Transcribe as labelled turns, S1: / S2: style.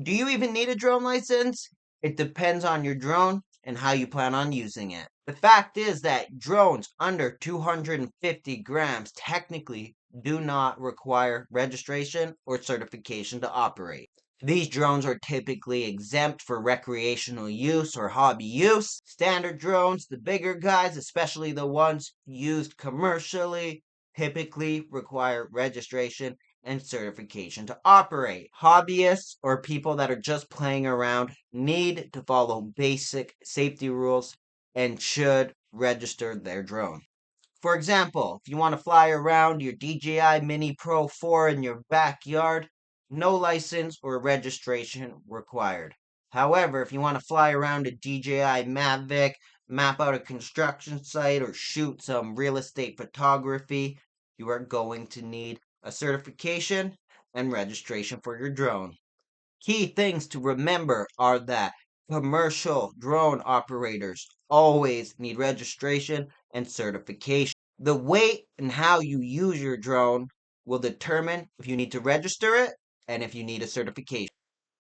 S1: Do you even need a drone license? It depends on your drone and how you plan on using it. The fact is that drones under 250 grams technically do not require registration or certification to operate. These drones are typically exempt for recreational use or hobby use. Standard drones, the bigger guys, especially the ones used commercially, typically require registration and certification to operate. Hobbyists or people that are just playing around need to follow basic safety rules and should register their drone. For example, if you want to fly around your DJI Mini Pro 4 in your backyard, no license or registration required. However, if you want to fly around a DJI Mavic, map out a construction site, or shoot some real estate photography, you are going to need a certification and registration for your drone. Key things to remember are that commercial drone operators always need registration and certification. The weight and how you use your drone will determine if you need to register it and if you need a certification.